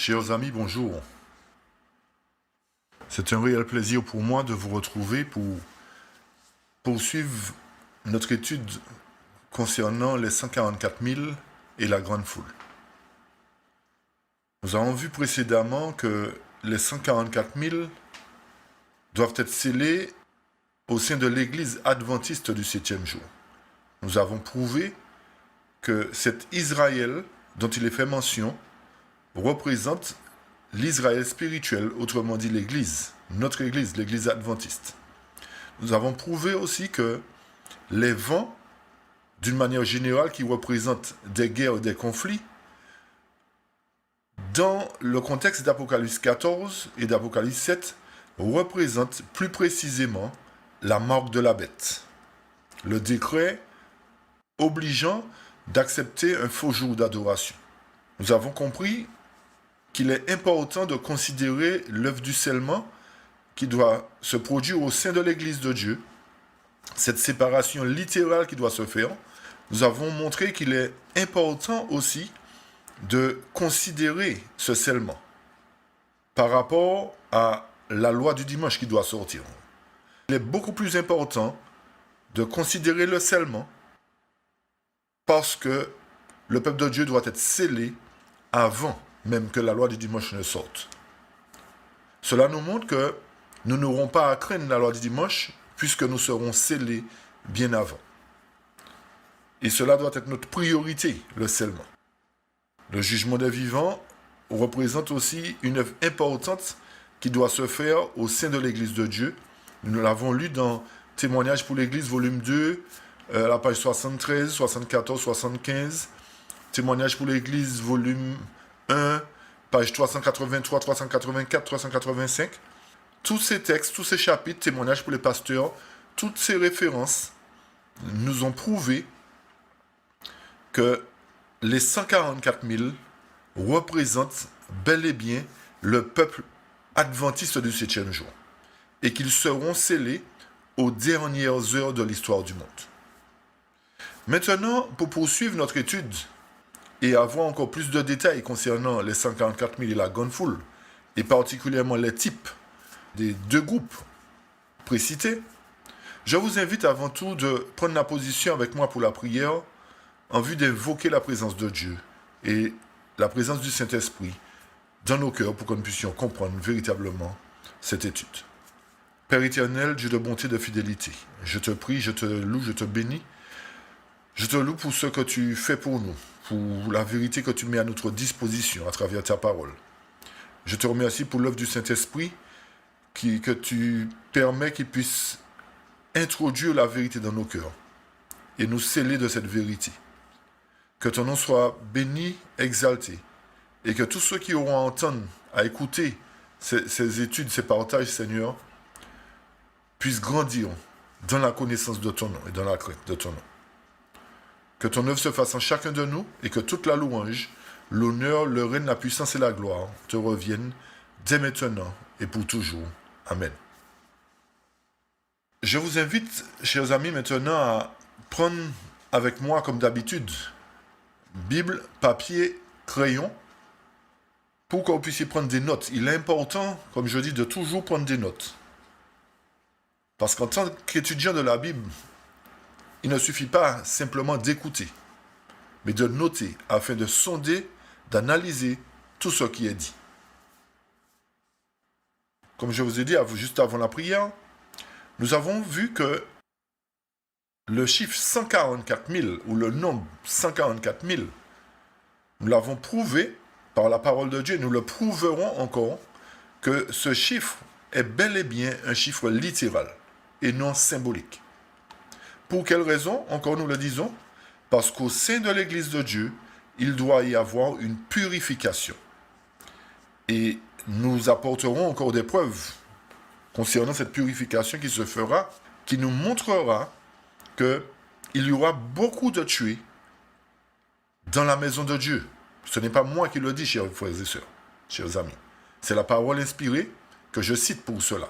Chers amis, bonjour. C'est un réel plaisir pour moi de vous retrouver pour poursuivre notre étude concernant les 144 000 et la grande foule. Nous avons vu précédemment que les 144 000 doivent être scellés au sein de l'Église adventiste du 7e jour. Nous avons prouvé que cet Israël dont il est fait mention représente l'Israël spirituel, autrement dit l'Église, notre Église, l'Église adventiste. Nous avons prouvé aussi que les vents, d'une manière générale, qui représentent des guerres et des conflits, dans le contexte d'Apocalypse 14 et d'Apocalypse 7, représentent plus précisément la marque de la bête, le décret obligeant d'accepter un faux jour d'adoration. Nous avons compris qu'il est important de considérer l'œuvre du scellement qui doit se produire au sein de l'Église de Dieu, cette séparation littérale qui doit se faire. Nous avons montré qu'il est important aussi de considérer ce scellement par rapport à la loi du dimanche qui doit sortir. Il est beaucoup plus important de considérer le scellement parce que le peuple de Dieu doit être scellé avant même que la loi du dimanche ne sorte. Cela nous montre que nous n'aurons pas à craindre la loi du dimanche puisque nous serons scellés bien avant. Et cela doit être notre priorité, le scellement. Le jugement des vivants représente aussi une œuvre importante qui doit se faire au sein de l'Église de Dieu. Nous l'avons lu dans Témoignages pour l'Église, volume 2, à la page 73, 74, 75. Témoignages pour l'Église, volume 1, page 383, 384, 385. Tous ces textes, tous ces chapitres, témoignages pour les pasteurs, toutes ces références nous ont prouvé que les 144 000 représentent bel et bien le peuple adventiste du 7e jour et qu'ils seront scellés aux dernières heures de l'histoire du monde. Maintenant, pour poursuivre notre étude et avoir encore plus de détails concernant les 144 000 et la grande foule, et particulièrement les types des deux groupes précités, je vous invite avant tout de prendre la position avec moi pour la prière en vue d'invoquer la présence de Dieu et la présence du Saint-Esprit dans nos cœurs pour que nous puissions comprendre véritablement cette étude. Père éternel, Dieu de bonté et de fidélité, je te prie, je te loue, je te bénis. Je te loue pour ce que tu fais pour nous, pour la vérité que tu mets à notre disposition à travers ta parole. Je te remercie pour l'œuvre du Saint-Esprit que tu permets qu'il puisse introduire la vérité dans nos cœurs et nous sceller de cette vérité. Que ton nom soit béni, exalté, et que tous ceux qui auront à entendre, à écouter ces études, ces partages, Seigneur, puissent grandir dans la connaissance de ton nom et dans la crainte de ton nom. Que ton œuvre se fasse en chacun de nous et que toute la louange, l'honneur, le règne, la puissance et la gloire te reviennent dès maintenant et pour toujours. Amen. Je vous invite, chers amis, maintenant à prendre avec moi, comme d'habitude, Bible, papier, crayon, pour que vous puissiez prendre des notes. Il est important, comme je dis, de toujours prendre des notes. Parce qu'en tant qu'étudiant de la Bible, il ne suffit pas simplement d'écouter, mais de noter afin de sonder, d'analyser tout ce qui est dit. Comme je vous ai dit juste avant la prière, nous avons vu que le chiffre 144 000, ou le nombre 144 000, nous l'avons prouvé par la parole de Dieu, nous le prouverons encore, que ce chiffre est bel et bien un chiffre littéral et non symbolique. Pour quelle raison? Encore nous le disons, parce qu'au sein de l'Église de Dieu, il doit y avoir une purification. Et nous apporterons encore des preuves concernant cette purification qui se fera, qui nous montrera qu'il y aura beaucoup de tués dans la maison de Dieu. Ce n'est pas moi qui le dis, chers frères et sœurs, chers amis. C'est la parole inspirée que je cite pour cela.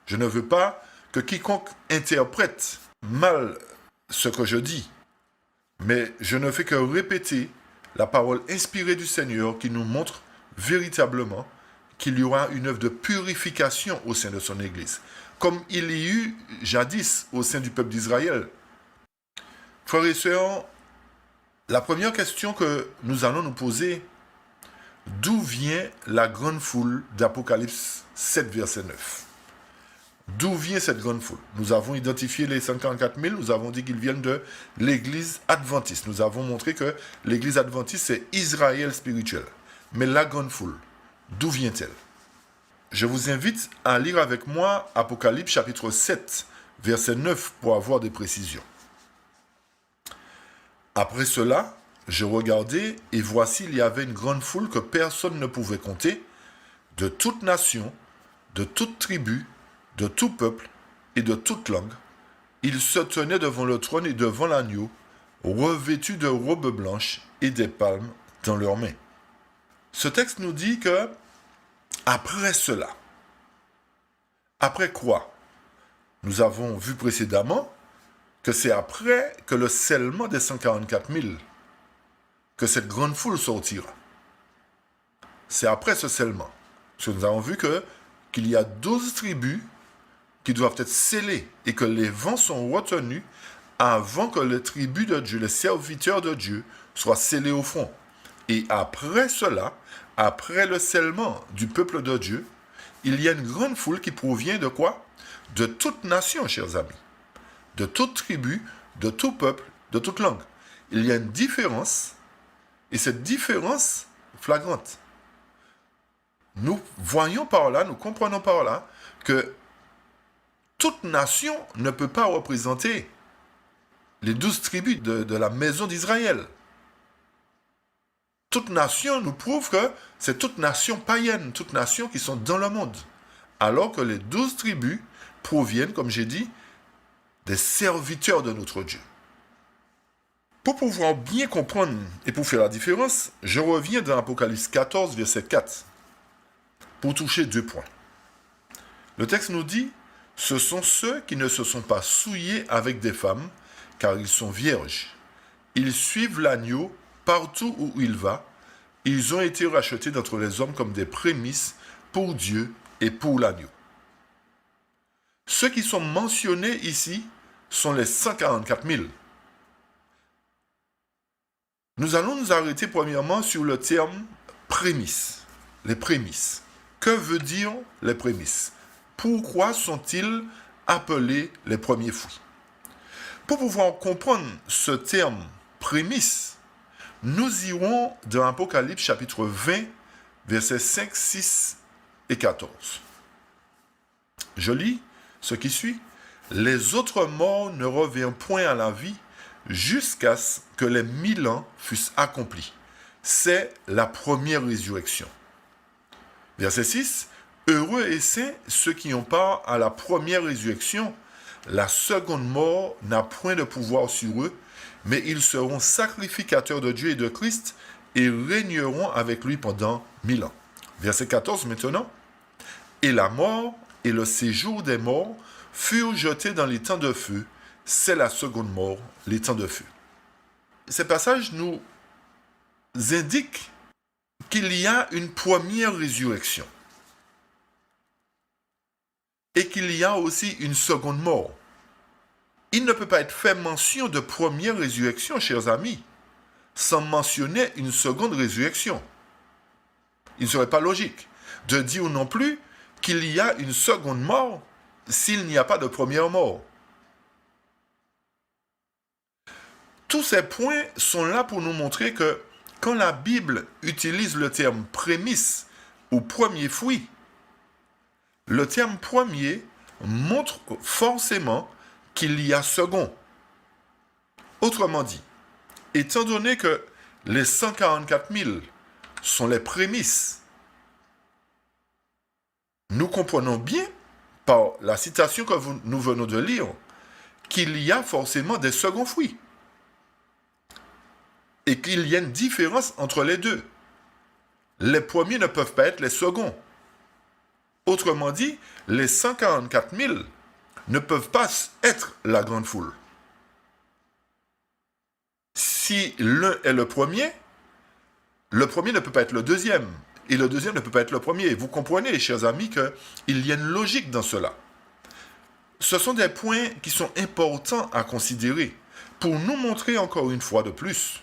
Je ne veux pas que quiconque interprète mal ce que je dis, mais je ne fais que répéter la parole inspirée du Seigneur qui nous montre véritablement qu'il y aura une œuvre de purification au sein de son Église, comme il y eut jadis au sein du peuple d'Israël. Frères et sœurs, la première question que nous allons nous poser, d'où vient la grande foule d'Apocalypse 7, verset 9? D'où vient cette grande foule? Nous avons identifié les 144 000, nous avons dit qu'ils viennent de l'église adventiste. Nous avons montré que l'église adventiste, c'est Israël spirituel. Mais la grande foule, d'où vient-elle? Je vous invite à lire avec moi Apocalypse chapitre 7, verset 9, pour avoir des précisions. Après cela, je regardai, et voici, il y avait une grande foule que personne ne pouvait compter, de toute nation, de toute tribu, de tout peuple et de toute langue. Ils se tenaient devant le trône et devant l'agneau, revêtus de robes blanches et des palmes dans leurs mains. Ce texte nous dit que, après cela, après quoi? Nous avons vu précédemment que c'est après que le scellement des 144 000, que cette grande foule sortira. C'est après ce scellement. Parce que nous avons vu qu'il y a 12 tribus qui doivent être scellés et que les vents sont retenus avant que les tribus de Dieu, les serviteurs de Dieu, soient scellés au front. Et après cela, après le scellement du peuple de Dieu, il y a une grande foule qui provient de quoi? De toute nation, chers amis. De toute tribu, de tout peuple, de toute langue. Il y a une différence, et cette différence flagrante. Nous voyons par là, nous comprenons par là, que toute nation ne peut pas représenter les 12 tribus de la maison d'Israël. Toute nation nous prouve que c'est toute nation païenne, toute nation qui sont dans le monde. Alors que les 12 tribus proviennent, comme j'ai dit, des serviteurs de notre Dieu. Pour pouvoir bien comprendre et pour faire la différence, je reviens dans Apocalypse 14, verset 4, pour toucher 2 points. Le texte nous dit: ce sont ceux qui ne se sont pas souillés avec des femmes, car ils sont vierges. Ils suivent l'agneau partout où il va. Ils ont été rachetés d'entre les hommes comme des prémices pour Dieu et pour l'agneau. Ceux qui sont mentionnés ici sont les 144 000. Nous allons nous arrêter premièrement sur le terme prémices. Les prémices. Que veut dire les prémices? Pourquoi sont-ils appelés les premiers fruits? Pour pouvoir comprendre ce terme prémisse, nous irons dans Apocalypse chapitre 20, versets 5, 6 et 14. Je lis ce qui suit. Les autres morts ne revinrent point à la vie jusqu'à ce que les 1000 ans fussent accomplis. C'est la première résurrection. Verset 6. Heureux et saints ceux qui ont part à la première résurrection. La seconde mort n'a point de pouvoir sur eux, mais ils seront sacrificateurs de Dieu et de Christ et régneront avec lui pendant 1000 ans. Verset 14 maintenant. Et la mort et le séjour des morts furent jetés dans les temps de feu. C'est la seconde mort, les temps de feu. Ces passages nous indiquent qu'il y a une première résurrection et qu'il y a aussi une seconde mort. Il ne peut pas être fait mention de première résurrection, chers amis, sans mentionner une seconde résurrection. Il ne serait pas logique de dire non plus qu'il y a une seconde mort s'il n'y a pas de première mort. Tous ces points sont là pour nous montrer que quand la Bible utilise le terme prémisse ou premier fruit, le terme premier montre forcément qu'il y a second. Autrement dit, étant donné que les 144 000 sont les prémices, nous comprenons bien, par la citation que nous venons de lire, qu'il y a forcément des seconds fruits. Et qu'il y a une différence entre les deux. Les premiers ne peuvent pas être les seconds. Autrement dit, les 144 000 ne peuvent pas être la grande foule. Si l'un est le premier ne peut pas être le deuxième. et le deuxième ne peut pas être le premier. Vous comprenez, chers amis, qu'il y a une logique dans cela. Ce sont des points qui sont importants à considérer pour nous montrer encore une fois de plus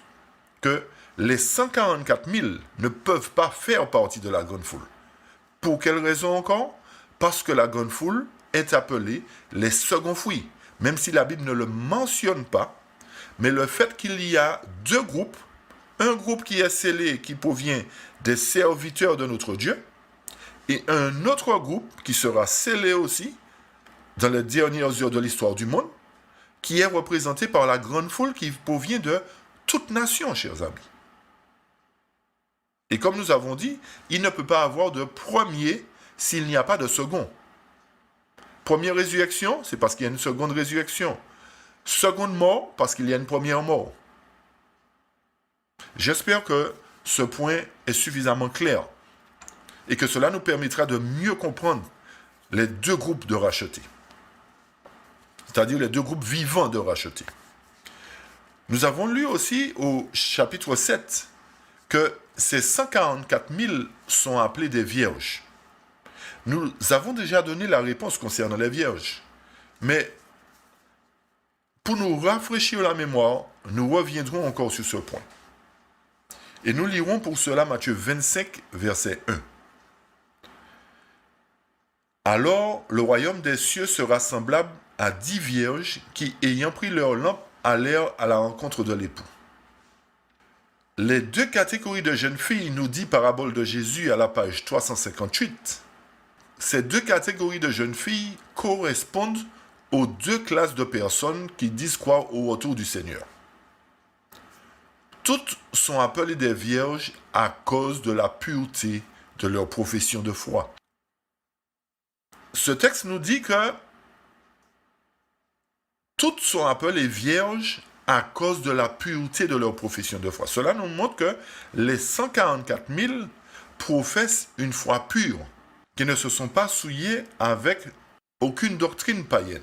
que les 144 000 ne peuvent pas faire partie de la grande foule. Pour quelle raison encore? Parce que la grande foule est appelée les seconds fruits, même si la Bible ne le mentionne pas, mais le fait qu'il y a deux groupes, un groupe qui est scellé, qui provient des serviteurs de notre Dieu, et un autre groupe qui sera scellé aussi dans les dernières heures de l'histoire du monde, qui est représenté par la grande foule qui provient de toute nation, chers amis. Et comme nous avons dit, il ne peut pas avoir de premier s'il n'y a pas de second. Première résurrection, c'est parce qu'il y a une seconde résurrection. Seconde mort, parce qu'il y a une première mort. J'espère que ce point est suffisamment clair et que cela nous permettra de mieux comprendre les deux groupes de rachetés, c'est-à-dire les deux groupes vivants de rachetés. Nous avons lu aussi au chapitre 7 que ces 144 000 sont appelés des vierges. Nous avons déjà donné la réponse concernant les vierges, mais pour nous rafraîchir la mémoire, nous reviendrons encore sur ce point. Et nous lirons pour cela Matthieu 25, verset 1. Alors, le royaume des cieux sera semblable à 10 vierges qui, ayant pris leur lampe, allèrent à la rencontre de l'époux. Les deux catégories de jeunes filles, nous dit Parabole de Jésus à la page 358, ces deux catégories de jeunes filles correspondent aux deux classes de personnes qui disent croire au retour du Seigneur. Toutes sont appelées des vierges à cause de la pureté de leur profession de foi. Ce texte nous dit que toutes sont appelées vierges à cause de la pureté de leur profession de foi. Cela nous montre que les 144 000 professent une foi pure, qui ne se sont pas souillés avec aucune doctrine païenne.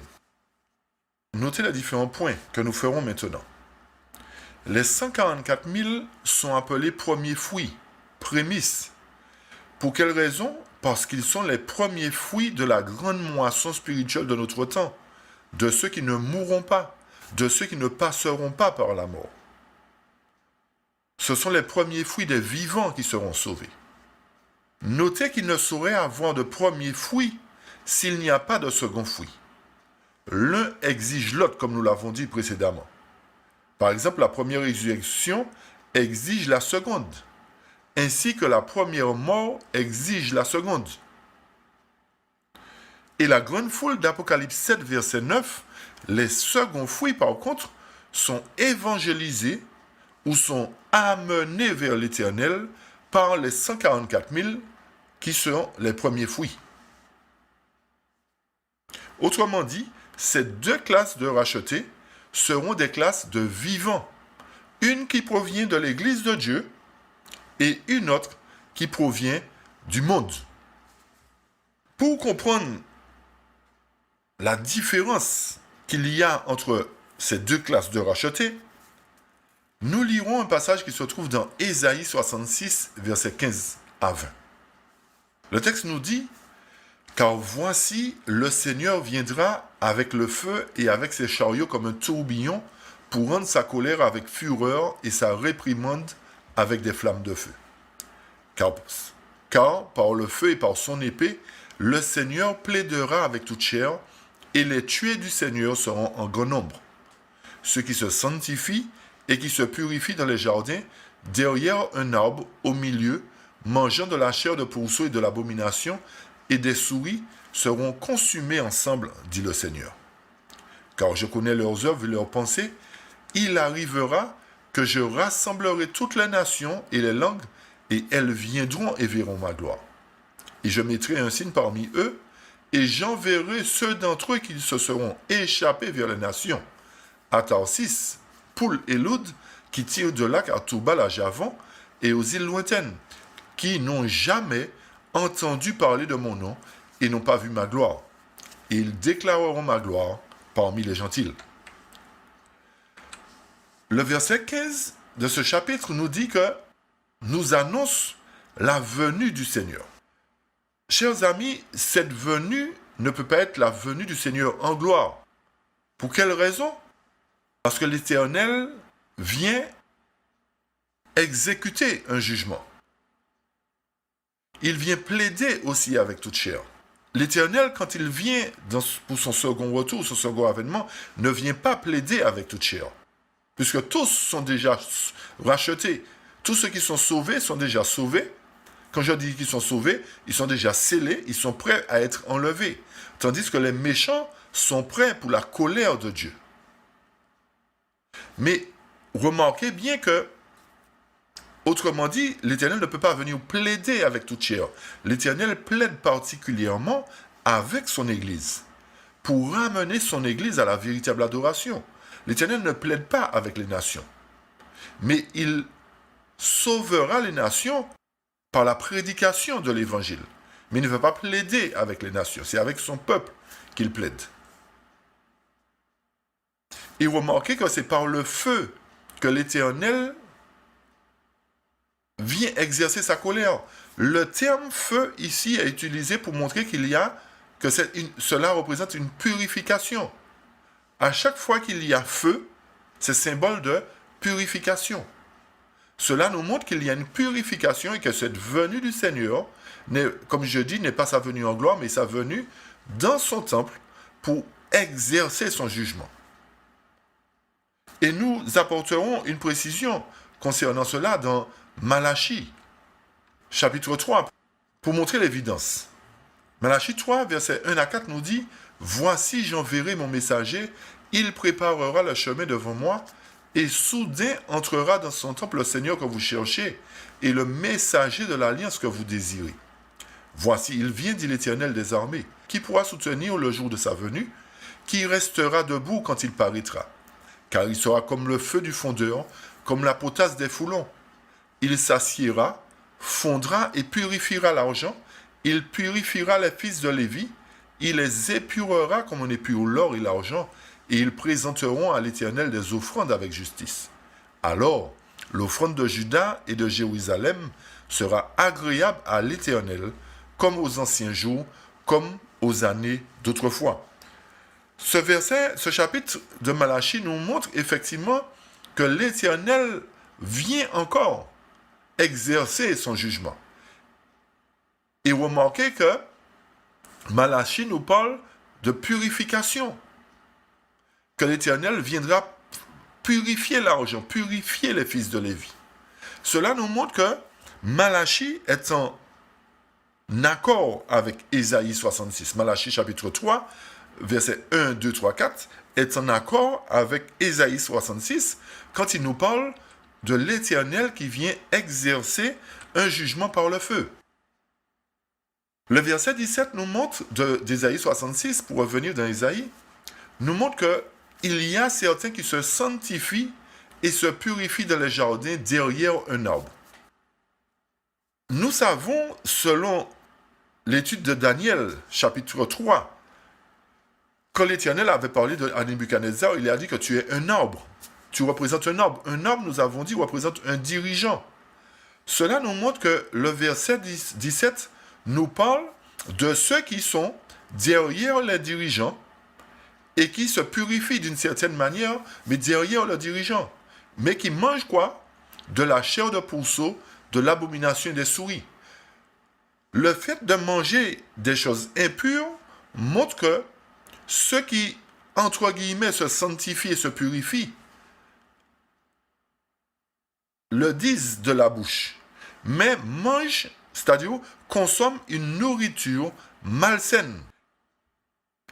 Notez les différents points que nous ferons maintenant. Les 144 000 sont appelés premiers fruits, prémices. Pour quelle raison? Parce qu'ils sont les premiers fruits de la grande moisson spirituelle de notre temps, de ceux qui ne mourront pas, de ceux qui ne passeront pas par la mort. Ce sont les premiers fruits des vivants qui seront sauvés. Notez qu'il ne saurait avoir de premier fruit s'il n'y a pas de second fruit. L'un exige l'autre, comme nous l'avons dit précédemment. Par exemple, la première résurrection exige la seconde, ainsi que la première mort exige la seconde. Et la grande foule d'Apocalypse 7, verset 9, les seconds fruits, par contre, sont évangélisés ou sont amenés vers l'Éternel par les 144 000 qui seront les premiers fruits. Autrement dit, ces deux classes de rachetés seront des classes de vivants. Une qui provient de l'Église de Dieu et une autre qui provient du monde. Pour comprendre la différence qu'il y a entre ces deux classes de rachetés, nous lirons un passage qui se trouve dans Ésaïe 66, versets 15 à 20. Le texte nous dit « Car voici, le Seigneur viendra avec le feu et avec ses chariots comme un tourbillon pour rendre sa colère avec fureur et sa réprimande avec des flammes de feu. Car par le feu et par son épée, le Seigneur plaidera avec toute chair, et les tués du Seigneur seront en grand nombre. Ceux qui se sanctifient et qui se purifient dans les jardins, derrière un arbre, au milieu, mangeant de la chair de pourceau et de l'abomination, et des souris seront consumés ensemble, dit le Seigneur. Car je connais leurs œuvres et leurs pensées, il arrivera que je rassemblerai toutes les nations et les langues, et elles viendront et verront ma gloire. Et je mettrai un signe parmi eux, et j'enverrai ceux d'entre eux qui se seront échappés vers les nations, à Tarsis, Poul et Loud, qui tirent de lac à Toubal à Javon, et aux îles lointaines, qui n'ont jamais entendu parler de mon nom et n'ont pas vu ma gloire. Et ils déclareront ma gloire parmi les gentils. Le verset 15 de ce chapitre nous dit que nous annonce la venue du Seigneur. Chers amis, cette venue ne peut pas être la venue du Seigneur en gloire. Pour quelle raison? Parce que l'Éternel vient exécuter un jugement. Il vient plaider aussi avec toute chair. L'Éternel, quand il vient pour son second retour, son second avènement, ne vient pas plaider avec toute chair. Puisque tous sont déjà rachetés. Tous ceux qui sont sauvés sont déjà sauvés. Quand je dis qu'ils sont sauvés, ils sont déjà scellés, ils sont prêts à être enlevés. Tandis que les méchants sont prêts pour la colère de Dieu. Mais remarquez bien que, autrement dit, l'Éternel ne peut pas venir plaider avec toute chair. L'Éternel plaide particulièrement avec son Église, pour ramener son Église à la véritable adoration. L'Éternel ne plaide pas avec les nations, mais il sauvera les nations par la prédication de l'Évangile. Mais il ne veut pas plaider avec les nations, c'est avec son peuple qu'il plaide. Et remarquez que c'est par le feu que l'Éternel vient exercer sa colère. Le terme feu ici est utilisé pour montrer que cela représente une purification. À chaque fois qu'il y a feu, c'est symbole de purification. Cela nous montre qu'il y a une purification et que cette venue du Seigneur, comme je dis, n'est pas sa venue en gloire, mais sa venue dans son temple pour exercer son jugement. Et nous apporterons une précision concernant cela dans Malachie, chapitre 3, pour montrer l'évidence. Malachie 3, versets 1 à 4 nous dit « Voici j'enverrai mon messager, il préparera le chemin devant moi, et soudain entrera dans son temple le Seigneur que vous cherchez, et le messager de l'alliance que vous désirez. Voici, il vient, dit l'Éternel des armées, qui pourra soutenir le jour de sa venue, qui restera debout quand il paraîtra. Car il sera comme le feu du fondeur, comme la potasse des foulons. Il s'assiera, fondra et purifiera l'argent, il purifiera les fils de Lévi, il les épurera comme on épure l'or et l'argent, et ils présenteront à l'Éternel des offrandes avec justice. Alors, l'offrande de Juda et de Jérusalem sera agréable à l'Éternel, comme aux anciens jours, comme aux années d'autrefois. Ce chapitre de Malachie nous montre effectivement que l'Éternel vient encore exercer son jugement. Et remarquez que Malachie nous parle de purification. Que l'Éternel viendra purifier l'argent, purifier les fils de Lévi. Cela nous montre que Malachie est en accord avec Ésaïe 66. Malachie chapitre 3, versets 1, 2, 3, 4, est en accord avec Ésaïe 66 quand il nous parle de l'Éternel qui vient exercer un jugement par le feu. Le verset 17 nous montre d'Ésaïe 66, pour revenir dans Ésaïe, nous montre que il y a certains qui se sanctifient et se purifient dans les jardins derrière un arbre. Nous savons, selon l'étude de Daniel, chapitre 3, quand l'Éternel avait parlé à Nebuchadnezzar, il a dit que tu es un arbre. Tu représentes un arbre. Un arbre, nous avons dit, représente un dirigeant. Cela nous montre que le verset 17 nous parle de ceux qui sont derrière les dirigeants et qui se purifient d'une certaine manière, mais derrière le dirigeant. Mais qui mangent quoi? De la chair de pourceau, de l'abomination des souris. Le fait de manger des choses impures montre que ceux qui, entre guillemets, se sanctifient et se purifient, le disent de la bouche, mais mangent, c'est-à-dire consomment une nourriture malsaine.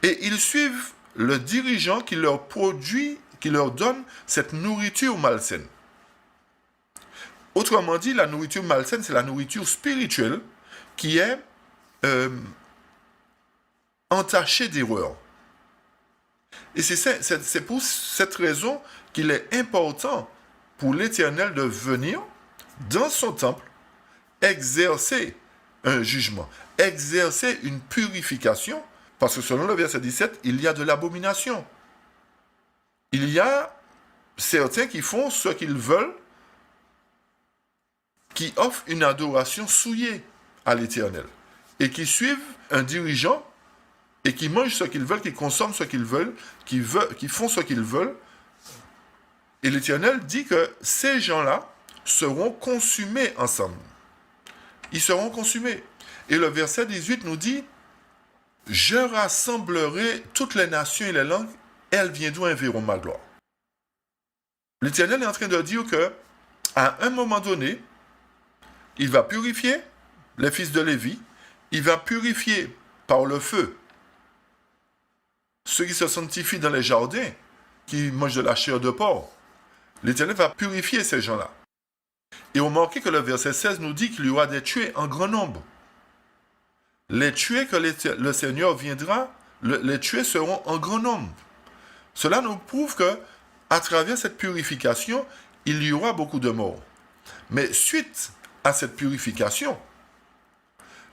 Et ils suivent le dirigeant qui leur produit, qui leur donne cette nourriture malsaine. Autrement dit, la nourriture malsaine, c'est la nourriture spirituelle qui est entachée d'erreurs. Et c'est pour cette raison qu'il est important pour l'Éternel de venir dans son temple, exercer un jugement, exercer une purification, parce que selon le verset 17, il y a de l'abomination. Il y a certains qui font ce qu'ils veulent, qui offrent une adoration souillée à l'Éternel et qui suivent un dirigeant et qui mangent ce qu'ils veulent, qui consomment ce qu'ils veulent, qui font ce qu'ils veulent. Et l'Éternel dit que ces gens-là seront consumés ensemble. Ils seront consumés. Et le verset 18 nous dit « Je rassemblerai toutes les nations et les langues, elles viendront et verront ma gloire. » L'Éternel est en train de dire que à un moment donné, il va purifier les fils de Lévi, il va purifier par le feu ceux qui se sanctifient dans les jardins, qui mangent de la chair de porc. L'Éternel va purifier ces gens-là. Et remarquez que le verset 16 nous dit qu'il y aura des tués en grand nombre. Les tués que le Seigneur viendra, les tués seront en grand nombre. Cela nous prouve que, à travers cette purification, il y aura beaucoup de morts. Mais suite à cette purification,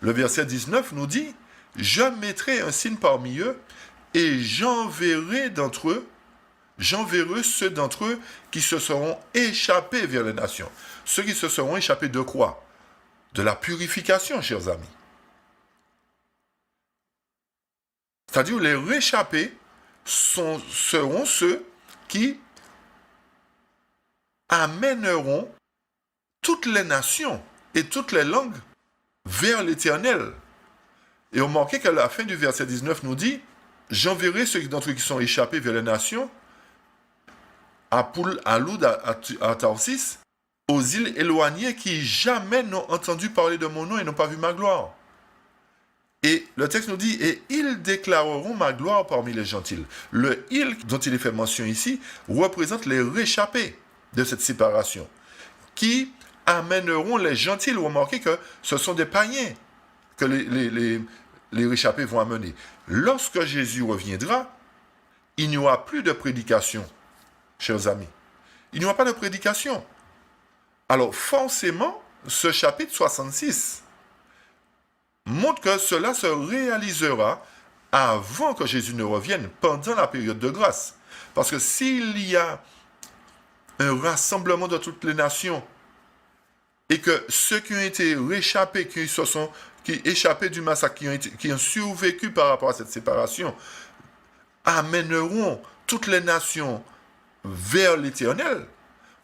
le verset 19 nous dit « Je mettrai un signe parmi eux et j'enverrai ceux d'entre eux qui se seront échappés vers les nations. » Ceux qui se seront échappés de quoi? De la purification, chers amis. C'est-à-dire les réchappés seront ceux qui amèneront toutes les nations et toutes les langues vers l'Éternel. Et remarquez qu'à la fin du verset 19 nous dit « J'enverrai ceux d'entre eux qui sont échappés vers les nations à Poul, à Loud, à Tarsis, aux îles éloignées qui jamais n'ont entendu parler de mon nom et n'ont pas vu ma gloire. » Et le texte nous dit « Et ils déclareront ma gloire parmi les gentils. » Le « ils » dont il est fait mention ici représente les réchappés de cette séparation, qui amèneront les gentils. Remarquez que ce sont des païens que les réchappés vont amener. Lorsque Jésus reviendra, il n'y aura plus de prédication, chers amis. Il n'y aura pas de prédication. Alors forcément, ce chapitre 66 montre que cela se réalisera avant que Jésus ne revienne, pendant la période de grâce. Parce que s'il y a un rassemblement de toutes les nations et que ceux qui ont été réchappés, qui échappés du massacre, qui ont survécu par rapport à cette séparation, amèneront toutes les nations vers l'Éternel,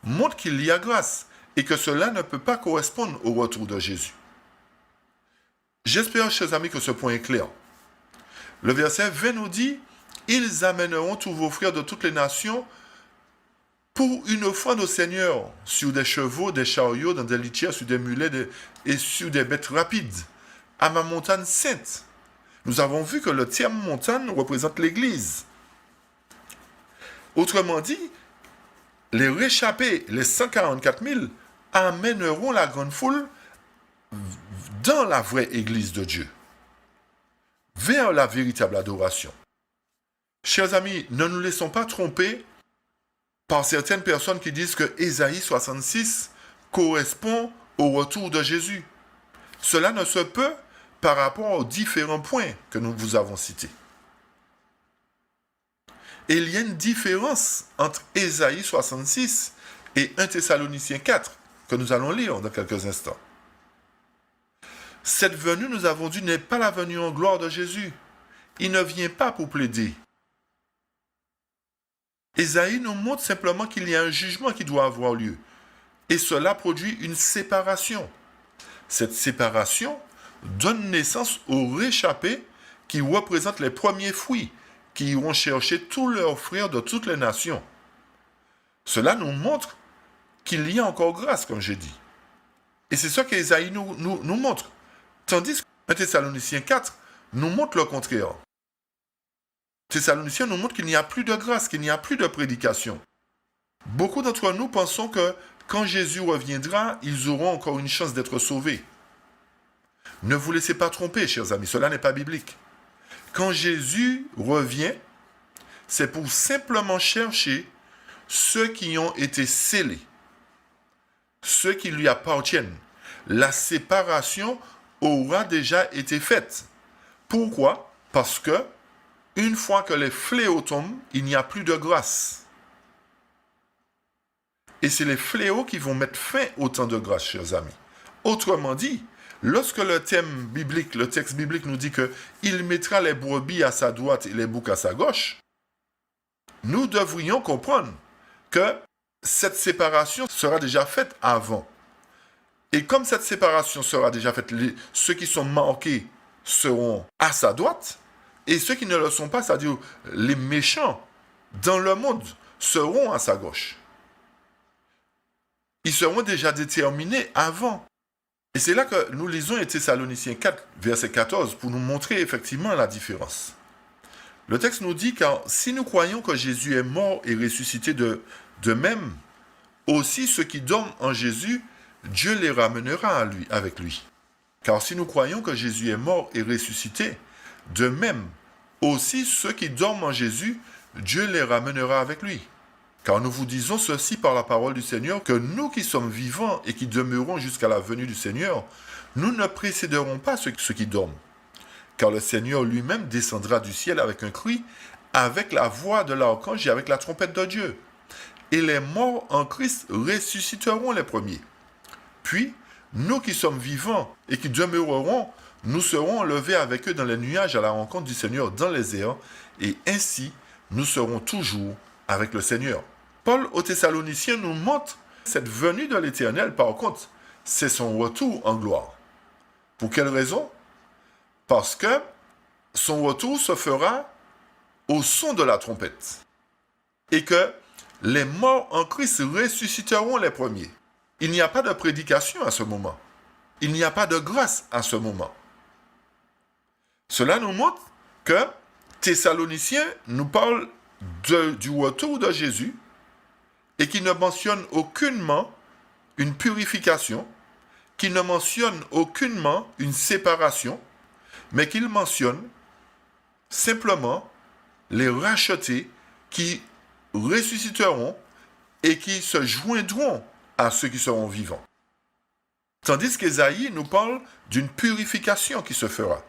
montre qu'il y a grâce et que cela ne peut pas correspondre au retour de Jésus. J'espère, chers amis, que ce point est clair. Le verset 20 nous dit « Ils amèneront tous vos frères de toutes les nations pour une offrande au Seigneur, sur des chevaux, des chariots, dans des litières, sur des mulets et sur des bêtes rapides, à ma montagne sainte. » Nous avons vu que le terme montagne représente l'Église. Autrement dit, les réchappés, les 144 000, amèneront la grande foule dans la vraie Église de Dieu, vers la véritable adoration. Chers amis, ne nous laissons pas tromper par certaines personnes qui disent que Ésaïe 66 correspond au retour de Jésus. Cela ne se peut par rapport aux différents points que nous vous avons cités. Et il y a une différence entre Ésaïe 66 et 1 Thessaloniciens 4, que nous allons lire dans quelques instants. Cette venue, nous avons dit, n'est pas la venue en gloire de Jésus. Il ne vient pas pour plaider. Ésaïe nous montre simplement qu'il y a un jugement qui doit avoir lieu. Et cela produit une séparation. Cette séparation donne naissance aux réchappés qui représentent les premiers fruits, qui iront chercher tous leurs frères de toutes les nations. Cela nous montre qu'il y a encore grâce, comme j'ai dit. Et c'est ça qu'Ésaïe nous montre. Tandis que Thessaloniciens 4 nous montre le contraire. Thessaloniciens nous montre qu'il n'y a plus de grâce, qu'il n'y a plus de prédication. Beaucoup d'entre nous pensons que quand Jésus reviendra, ils auront encore une chance d'être sauvés. Ne vous laissez pas tromper, chers amis, cela n'est pas biblique. Quand Jésus revient, c'est pour simplement chercher ceux qui ont été scellés, ceux qui lui appartiennent. La séparation aura déjà été faite. Pourquoi? Parce que une fois que les fléaux tombent, il n'y a plus de grâce. Et c'est les fléaux qui vont mettre fin au temps de grâce, chers amis. Autrement dit, lorsque le texte biblique nous dit qu'il mettra les brebis à sa droite et les boucs à sa gauche, nous devrions comprendre que cette séparation sera déjà faite avant. Et comme cette séparation sera déjà faite, ceux qui sont marqués seront à sa droite, et ceux qui ne le sont pas, c'est-à-dire les méchants dans le monde, seront à sa gauche. Ils seront déjà déterminés avant. Et c'est là que nous lisons les Thessaloniciens 4, verset 14, pour nous montrer effectivement la différence. Le texte nous dit, car si nous croyons que Jésus est mort et ressuscité de même, aussi ceux qui dorment en Jésus, Dieu les ramènera à lui, avec lui. Car si nous croyons que Jésus est mort et ressuscité, de même, aussi ceux qui dorment en Jésus, Dieu les ramènera avec lui. Car nous vous disons ceci par la parole du Seigneur, que nous qui sommes vivants et qui demeurons jusqu'à la venue du Seigneur, nous ne précéderons pas ceux qui dorment. Car le Seigneur lui-même descendra du ciel avec un cri, avec la voix de l'archange et avec la trompette de Dieu. Et les morts en Christ ressusciteront les premiers. Puis, nous qui sommes vivants et qui demeurerons, nous serons enlevés avec eux dans les nuages à la rencontre du Seigneur dans les airs, et ainsi, nous serons toujours avec le Seigneur. Paul aux Thessaloniciens nous montre cette venue de l'Éternel, par contre, c'est son retour en gloire. Pour quelle raison? Parce que son retour se fera au son de la trompette. Et que les morts en Christ ressusciteront les premiers. Il n'y a pas de prédication à ce moment. Il n'y a pas de grâce à ce moment. Cela nous montre que Thessaloniciens nous parle du retour de Jésus et qui ne mentionne aucunement une purification, qui ne mentionne aucunement une séparation, mais qu'il mentionne simplement les rachetés qui ressusciteront et qui se joindront à ceux qui seront vivants. Tandis qu'Ésaïe nous parle d'une purification qui se fera.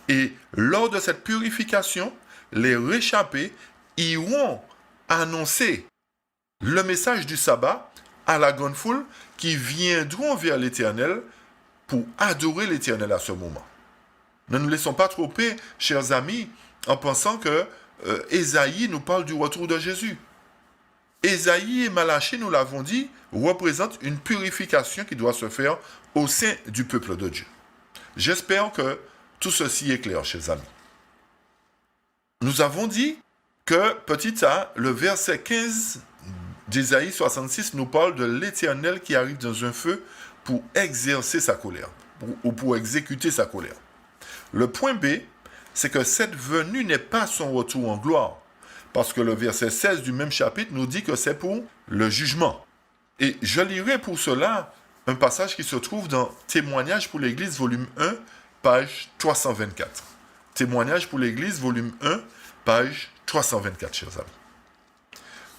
Et lors de cette purification, les réchappés iront annoncer le message du sabbat à la grande foule qui viendront vers l'Éternel pour adorer l'Éternel à ce moment. Ne nous laissons pas tromper, chers amis, en pensant que Ésaïe nous parle du retour de Jésus. Ésaïe et Malachie, nous l'avons dit, représentent une purification qui doit se faire au sein du peuple de Dieu. J'espère que tout ceci est clair, chers amis. Nous avons dit que, petit a, le verset 15 d'Ésaïe 66 nous parle de l'Éternel qui arrive dans un feu pour exercer sa colère, ou pour exécuter sa colère. Le point B, c'est que cette venue n'est pas son retour en gloire, parce que le verset 16 du même chapitre nous dit que c'est pour le jugement. Et je lirai pour cela un passage qui se trouve dans Témoignages pour l'Église, volume 1, page 324. Témoignages pour l'Église, volume 1, page 324, chers amis.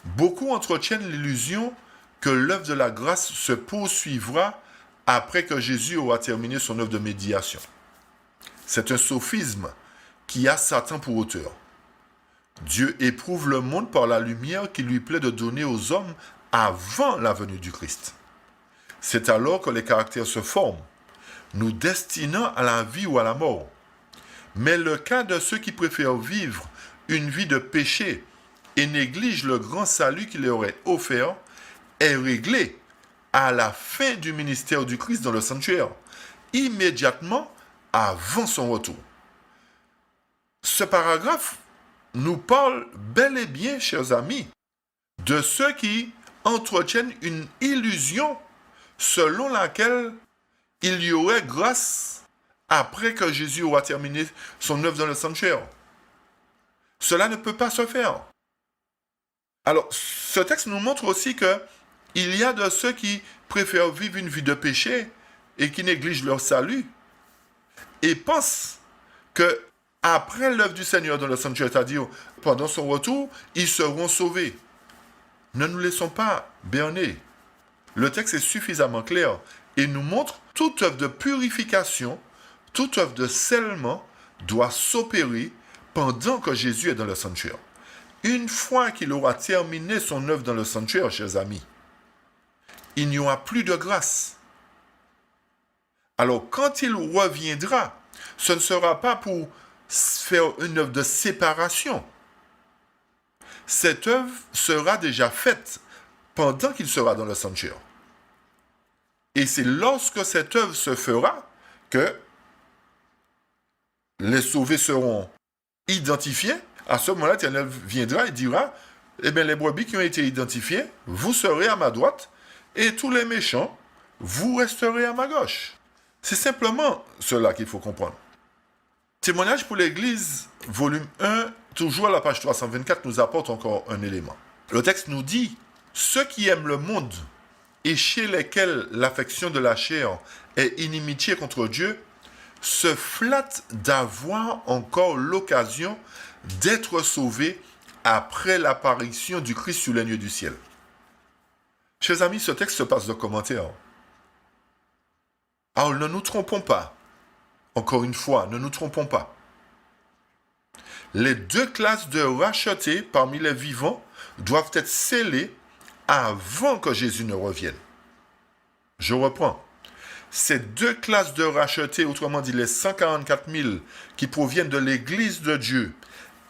Beaucoup entretiennent l'illusion que l'œuvre de la grâce se poursuivra après que Jésus aura terminé son œuvre de médiation. C'est un sophisme qui a Satan pour auteur. Dieu éprouve le monde par la lumière qu'il lui plaît de donner aux hommes avant la venue du Christ. C'est alors que les caractères se forment, nous destinant à la vie ou à la mort. Mais le cas de ceux qui préfèrent vivre une vie de péché et négligent le grand salut qu'il leur est offert est réglé à la fin du ministère du Christ dans le sanctuaire, immédiatement avant son retour. Ce paragraphe nous parle bel et bien, chers amis, de ceux qui entretiennent une illusion selon laquelle il y aurait grâce après que Jésus aura terminé son œuvre dans le sanctuaire. Cela ne peut pas se faire. Alors, ce texte nous montre aussi qu'il y a de ceux qui préfèrent vivre une vie de péché et qui négligent leur salut et pensent que après l'œuvre du Seigneur dans le sanctuaire, c'est-à-dire pendant son retour, ils seront sauvés. Ne nous laissons pas berner. Le texte est suffisamment clair et nous montre toute œuvre de purification, toute œuvre de scellement doit s'opérer pendant que Jésus est dans le sanctuaire. Une fois qu'il aura terminé son œuvre dans le sanctuaire, chers amis, il n'y aura plus de grâce. Alors, quand il reviendra, ce ne sera pas pour faire une œuvre de séparation. Cette œuvre sera déjà faite pendant qu'il sera dans le sanctuaire. Et c'est lorsque cette œuvre se fera que les sauvés seront identifiés. À ce moment-là, l'Éternel viendra et dira, eh bien, les brebis qui ont été identifiées, vous serez à ma droite, et tous les méchants, vous resterez à ma gauche. C'est simplement cela qu'il faut comprendre. Témoignage pour l'Église, volume 1, toujours à la page 324, nous apporte encore un élément. Le texte nous dit, ceux qui aiment le monde et chez lesquels l'affection de la chair est inimitié contre Dieu, se flattent d'avoir encore l'occasion d'être sauvés après l'apparition du Christ sur les nuées du ciel. Chers amis, ce texte se passe de commentaires. Alors ne nous trompons pas. Encore une fois, ne nous trompons pas. Les deux classes de rachetés parmi les vivants doivent être scellées avant que Jésus ne revienne. Je reprends. Ces deux classes de rachetés, autrement dit les 144 000 qui proviennent de l'Église de Dieu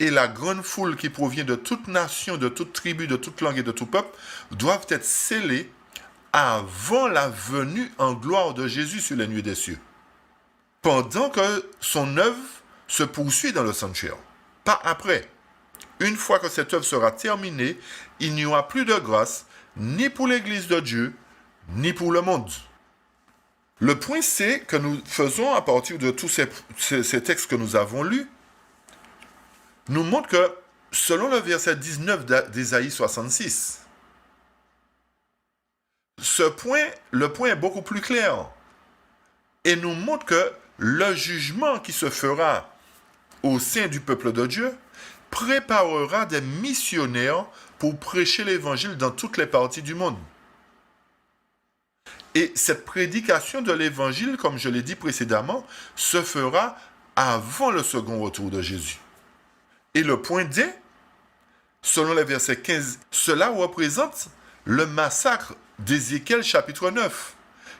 et la grande foule qui provient de toute nation, de toute tribu, de toute langue et de tout peuple, doivent être scellées avant la venue en gloire de Jésus sur les nuées des cieux. Pendant que son œuvre se poursuit dans le sanctuaire. Pas après. Une fois que cette œuvre sera terminée, il n'y aura plus de grâce, ni pour l'Église de Dieu, ni pour le monde. Le point C que nous faisons à partir de tous ces textes que nous avons lus, nous montre que, selon le verset 19 d'Ésaïe 66, le point est beaucoup plus clair et nous montre que le jugement qui se fera au sein du peuple de Dieu préparera des missionnaires pour prêcher l'évangile dans toutes les parties du monde. Et cette prédication de l'évangile, comme je l'ai dit précédemment, se fera avant le second retour de Jésus. Et le point D, selon les versets 15, cela représente le massacre d'Ézéchiel chapitre 9,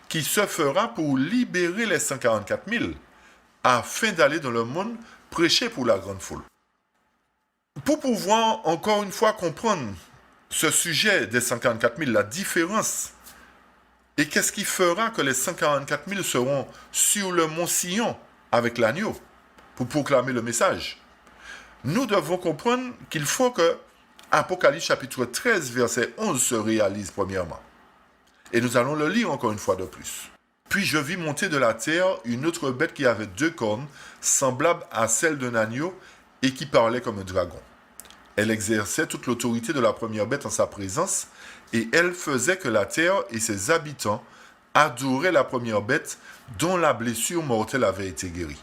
qui se fera pour libérer les 144 000, afin d'aller dans le monde prêcher pour la grande foule. Pour pouvoir encore une fois comprendre ce sujet des 144 000, la différence, et qu'est-ce qui fera que les 144 000 seront sur le mont Sion avec l'agneau pour proclamer le message, nous devons comprendre qu'il faut que Apocalypse chapitre 13, verset 11 se réalise premièrement. Et nous allons le lire encore une fois de plus. Puis je vis monter de la terre une autre bête qui avait 2 cornes, semblable à celle d'un agneau, et qui parlait comme un dragon. Elle exerçait toute l'autorité de la première bête en sa présence, et elle faisait que la terre et ses habitants adoraient la première bête dont la blessure mortelle avait été guérie.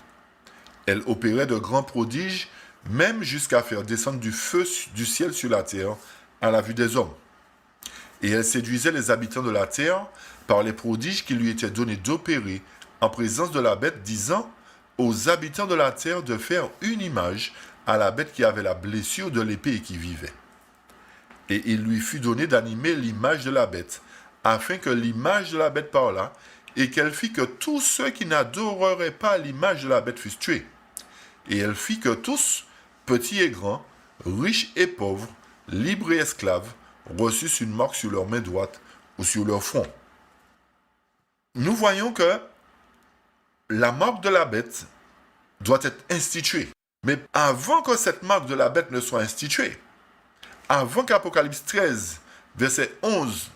Elle opérait de grands prodiges, même jusqu'à faire descendre du feu du ciel sur la terre à la vue des hommes. Et elle séduisait les habitants de la terre par les prodiges qui lui étaient donnés d'opérer en présence de la bête, disant aux habitants de la terre de faire une image à la bête qui avait la blessure de l'épée et qui vivait. Et il lui fut donné d'animer l'image de la bête, afin que l'image de la bête parlât, et qu'elle fit que tous ceux qui n'adoreraient pas l'image de la bête fussent tués. Et elle fit que tous, petits et grands, riches et pauvres, libres et esclaves, reçussent une marque sur leur main droite ou sur leur front. Nous voyons que la marque de la bête doit être instituée. Mais avant que cette marque de la bête ne soit instituée, avant qu'Apocalypse 13, verset 11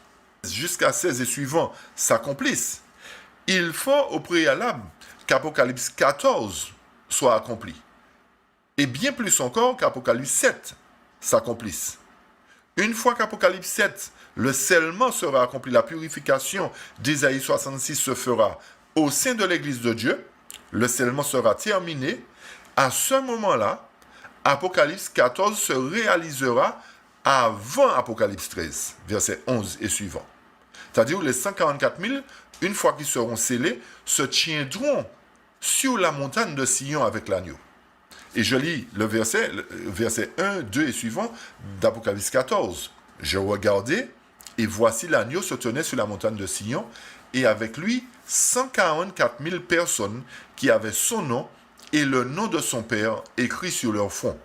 jusqu'à 16 et suivants s'accomplissent, il faut au préalable qu'Apocalypse 14 soit accompli. Et bien plus encore qu'Apocalypse 7 s'accomplisse. Une fois qu'Apocalypse 7, le scellement sera accompli, la purification d'Ésaïe 66 se fera au sein de l'Église de Dieu, le scellement sera terminé. À ce moment-là, Apocalypse 14 se réalisera avant Apocalypse 13, verset 11 et suivant. C'est-à-dire les 144 000, une fois qu'ils seront scellés, se tiendront sur la montagne de Sion avec l'agneau. Et je lis le verset 1, 2 et suivant d'Apocalypse 14. Je regardais, et voici l'agneau se tenait sur la montagne de Sion, et avec lui 144 000 personnes qui avaient son nom et le nom de son père écrit sur leur front.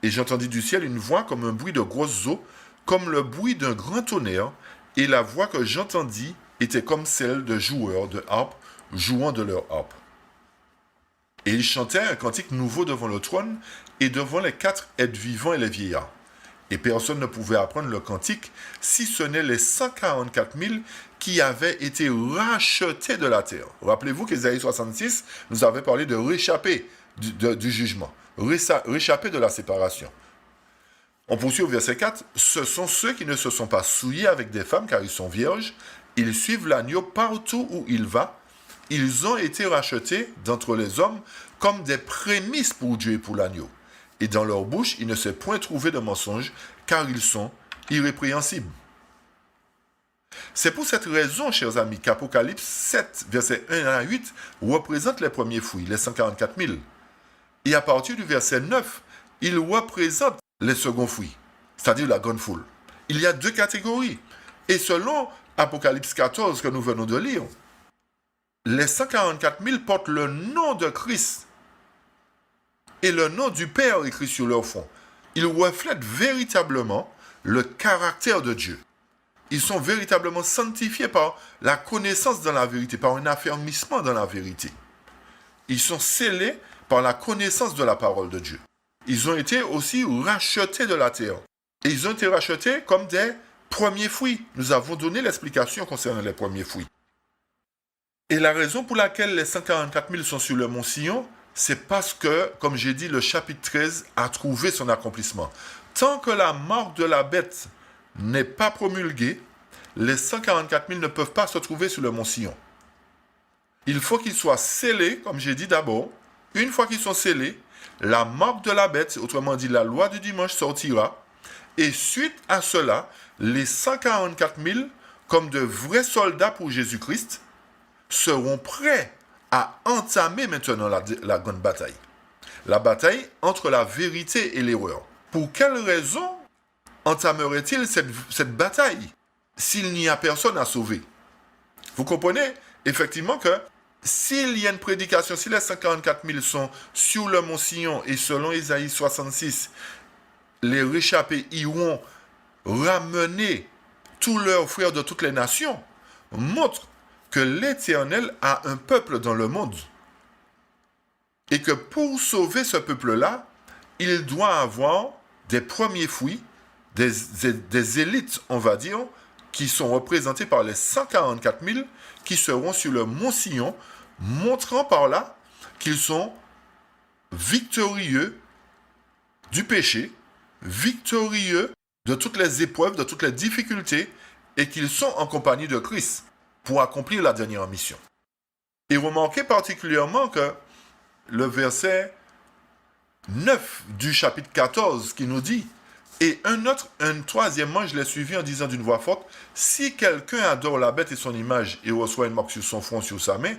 Et j'entendis du ciel une voix comme un bruit de grosses eaux, comme le bruit d'un grand tonnerre, et la voix que j'entendis était comme celle de joueurs de harpe jouant de leur harpe. Et ils chantaient un cantique nouveau devant le trône et devant les 4 êtres vivants et les vieillards. Et personne ne pouvait apprendre le cantique, si ce n'est les 144 000 qui avaient été rachetés de la terre. Rappelez-vous qu'Ésaïe 66 nous avait parlé de réchapper du jugement, réchapper de la séparation. On poursuit au verset 4. Ce sont ceux qui ne se sont pas souillés avec des femmes car ils sont vierges. Ils suivent l'agneau partout où il va. Ils ont été rachetés d'entre les hommes comme des prémices pour Dieu et pour l'agneau. Et dans leur bouche, il ne s'est point trouvé de mensonge, car ils sont irrépréhensibles. C'est pour cette raison, chers amis, qu'Apocalypse 7, versets 1 à 8, représente les premiers fruits, les 144 000. Et à partir du verset 9, il représente les seconds fruits, c'est-à-dire la grande foule. Il y a 2 catégories. Et selon Apocalypse 14 que nous venons de lire, les 144 000 portent le nom de Christ et le nom du Père écrit sur leur front. Ils reflètent véritablement le caractère de Dieu. Ils sont véritablement sanctifiés par la connaissance dans la vérité, par un affermissement dans la vérité. Ils sont scellés par la connaissance de la parole de Dieu. Ils ont été aussi rachetés de la terre. Et ils ont été rachetés comme des premiers fruits. Nous avons donné l'explication concernant les premiers fruits. Et la raison pour laquelle les 144 000 sont sur le mont Sion, c'est parce que, comme j'ai dit, le chapitre 13 a trouvé son accomplissement. Tant que la marque de la bête n'est pas promulguée, les 144 000 ne peuvent pas se trouver sur le mont Sion. Il faut qu'ils soient scellés, comme j'ai dit d'abord. Une fois qu'ils sont scellés, la marque de la bête, autrement dit la loi du dimanche, sortira. Et suite à cela, les 144 000, comme de vrais soldats pour Jésus-Christ, seront prêts à entamer maintenant la grande bataille. La bataille entre la vérité et l'erreur. Pour quelle raison entamerait-il cette bataille s'il n'y a personne à sauver? Vous comprenez effectivement que s'il y a une prédication, si les 144 000 sont sur le mont Sion et selon Ésaïe 66, les réchappés iront ramener tous leurs frères de toutes les nations, montre que l'Éternel a un peuple dans le monde. Et que pour sauver ce peuple-là, il doit avoir des premiers fruits, des élites, on va dire, qui sont représentés par les 144 000 qui seront sur le mont Sion, montrant par là qu'ils sont victorieux du péché, victorieux de toutes les épreuves, de toutes les difficultés, et qu'ils sont en compagnie de Christ pour accomplir la dernière mission. Et remarquez particulièrement que le verset 9 du chapitre 14 qui nous dit « Et un troisième ange l'a suivi en disant d'une voix forte, « Si quelqu'un adore la bête et son image et reçoit une marque sur son front, sur sa main,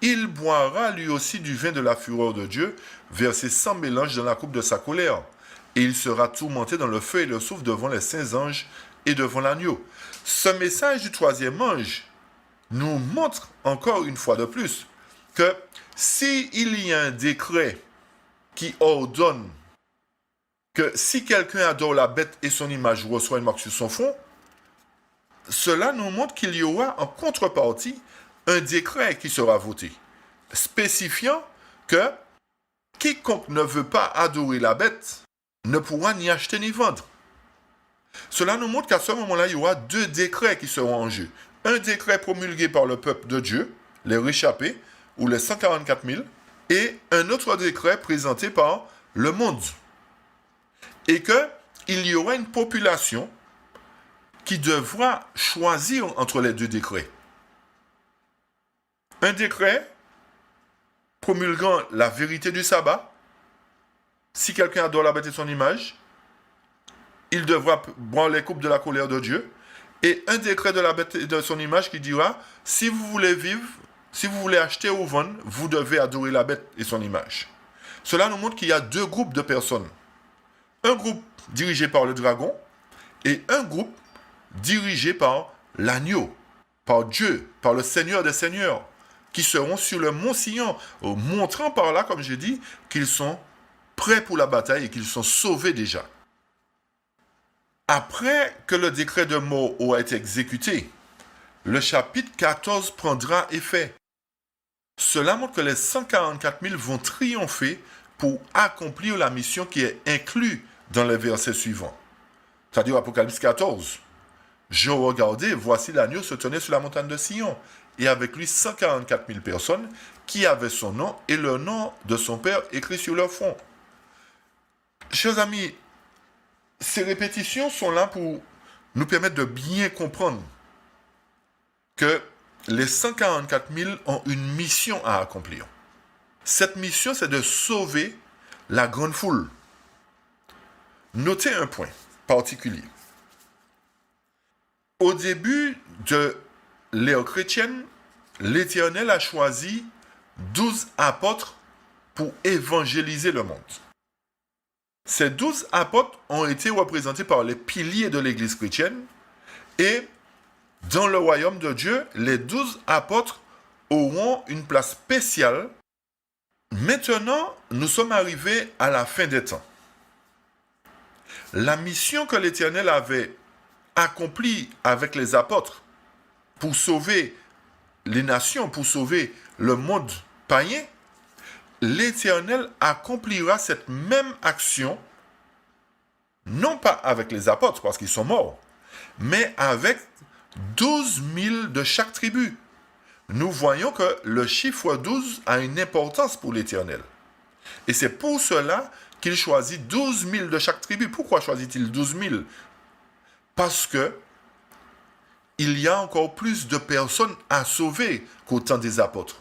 il boira lui aussi du vin de la fureur de Dieu, versé sans mélange dans la coupe de sa colère. Et il sera tourmenté dans le feu et le soufre devant les saints anges et devant l'agneau. » Ce message du troisième ange nous montre encore une fois de plus que s'il y a un décret qui ordonne que si quelqu'un adore la bête et son image reçoit une marque sur son front, cela nous montre qu'il y aura en contrepartie un décret qui sera voté, spécifiant que quiconque ne veut pas adorer la bête ne pourra ni acheter ni vendre. Cela nous montre qu'à ce moment-là, il y aura 2 décrets qui seront en jeu. Un décret promulgué par le peuple de Dieu, les réchappés, ou les 144 000, et un autre décret présenté par le monde. Et qu'il y aura une population qui devra choisir entre les 2 décrets. Un décret promulguant la vérité du sabbat. Si quelqu'un adore la bête et son image, il devra boire les coupes de la colère de Dieu. Et un décret de la bête et de son image qui dira, si vous voulez vivre, si vous voulez acheter ou vendre, vous devez adorer la bête et son image. Cela nous montre qu'il y a 2 groupes de personnes. Un groupe dirigé par le dragon et un groupe dirigé par l'agneau. par Dieu, par le Seigneur des Seigneurs, qui seront sur le mont Sion, montrant par là, comme j'ai dit, qu'ils sont prêts pour la bataille et qu'ils sont sauvés déjà. Après que le décret de mort aura été exécuté, le chapitre 14 prendra effet. Cela montre que les 144 000 vont triompher pour accomplir la mission qui est inclue dans les versets suivants. C'est-à-dire Apocalypse 14. Je regardais, voici l'agneau se tenait sur la montagne de Sion, et avec lui 144 000 personnes qui avaient son nom et le nom de son Père écrit sur leur front. Chers amis, ces répétitions sont là pour nous permettre de bien comprendre que les 144 000 ont une mission à accomplir. Cette mission, c'est de sauver la grande foule. Notez un point particulier. Au début de l'ère chrétienne, l'Éternel a choisi 12 apôtres pour évangéliser le monde. Ces 12 apôtres ont été représentés par les piliers de l'Église chrétienne et dans le royaume de Dieu, les 12 apôtres auront une place spéciale. Maintenant, nous sommes arrivés à la fin des temps. La mission que l'Éternel avait accomplie avec les apôtres pour sauver les nations, pour sauver le monde païen, l'Éternel accomplira cette même action, non pas avec les apôtres parce qu'ils sont morts, mais avec 12 000 de chaque tribu. Nous voyons que le chiffre 12 a une importance pour l'Éternel. Et c'est pour cela qu'il choisit 12 000 de chaque tribu. Pourquoi choisit-il 12 000 ? Parce que il y a encore plus de personnes à sauver qu'au temps des apôtres.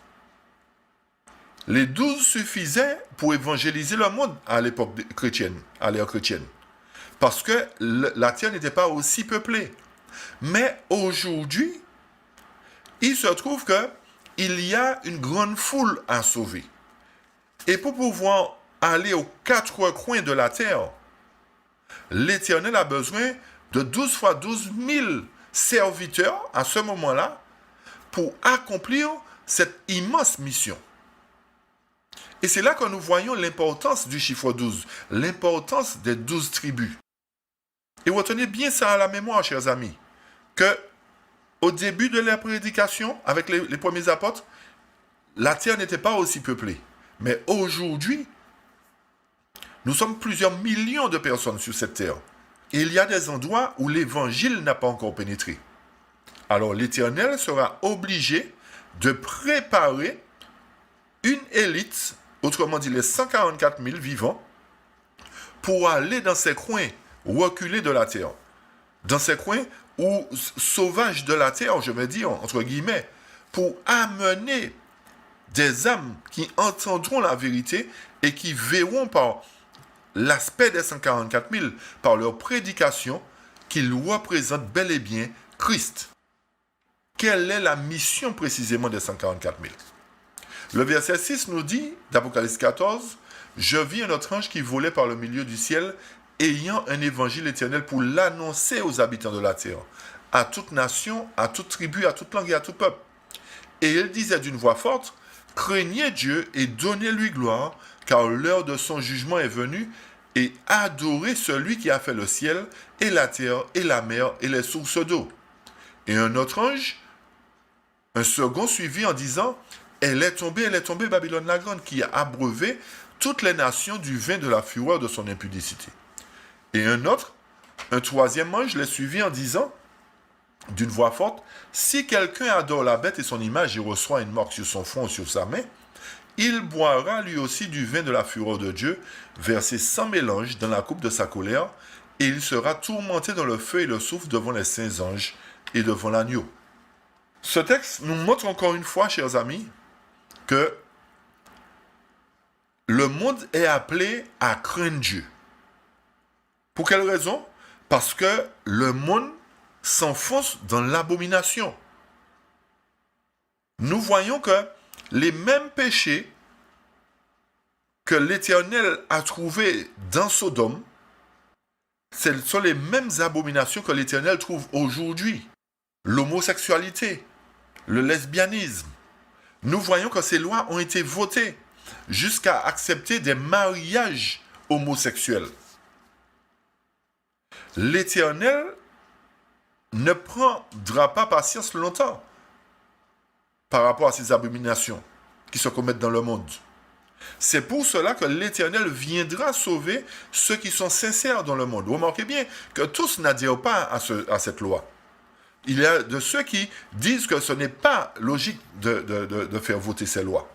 Les 12 suffisaient pour évangéliser le monde à l'époque chrétienne, à l'ère chrétienne. Parce que la terre n'était pas aussi peuplée. Mais aujourd'hui, il se trouve qu'il y a une grande foule à sauver. Et pour pouvoir aller aux 4 coins de la terre, l'Éternel a besoin de 12 fois 12 000 serviteurs à ce moment-là pour accomplir cette immense mission. Et c'est là que nous voyons l'importance du chiffre 12, l'importance des 12 tribus. Et retenez bien ça à la mémoire, chers amis, que au début de la prédication, avec les premiers apôtres, la terre n'était pas aussi peuplée. Mais aujourd'hui, nous sommes plusieurs millions de personnes sur cette terre. Et il y a des endroits où l'évangile n'a pas encore pénétré. Alors l'Éternel sera obligé de préparer une élite, autrement dit les 144 000 vivants, pour aller dans ces coins reculés de la terre. Dans ces coins ou sauvages de la terre, je veux dire, entre guillemets, pour amener des âmes qui entendront la vérité et qui verront par l'aspect des 144 000, par leur prédication, qu'ils représentent bel et bien Christ. Quelle est la mission précisément des 144 000 ? Le verset 6 nous dit, d'Apocalypse 14, « Je vis un autre ange qui volait par le milieu du ciel, ayant un évangile éternel pour l'annoncer aux habitants de la terre, à toute nation, à toute tribu, à toute langue et à tout peuple. Et il disait d'une voix forte, « Craignez Dieu et donnez-lui gloire, car l'heure de son jugement est venue, et adorez celui qui a fait le ciel, et la terre, et la mer, et les sources d'eau. » Et un autre ange, un second suivit en disant, « Elle est tombée, Babylone la grande, qui a abreuvé toutes les nations du vin de la fureur de son impudicité. » Et un troisième ange les suivit en disant, d'une voix forte, « Si quelqu'un adore la bête et son image et reçoit une marque sur son front ou sur sa main, il boira lui aussi du vin de la fureur de Dieu, versé sans mélange dans la coupe de sa colère, et il sera tourmenté dans le feu et le soufre devant les saints anges et devant l'agneau. » Ce texte nous montre encore une fois, chers amis, que le monde est appelé à craindre Dieu. Pour quelle raison ? Parce que le monde s'enfonce dans l'abomination. Nous voyons que les mêmes péchés que l'Éternel a trouvés dans Sodome, ce sont les mêmes abominations que l'Éternel trouve aujourd'hui. L'homosexualité, le lesbianisme. Nous voyons que ces lois ont été votées jusqu'à accepter des mariages homosexuels. L'Éternel ne prendra pas patience longtemps par rapport à ces abominations qui se commettent dans le monde. C'est pour cela que l'Éternel viendra sauver ceux qui sont sincères dans le monde. Remarquez bien que tous n'adhèrent pas à cette loi. Il y a de ceux qui disent que ce n'est pas logique de faire voter ces lois.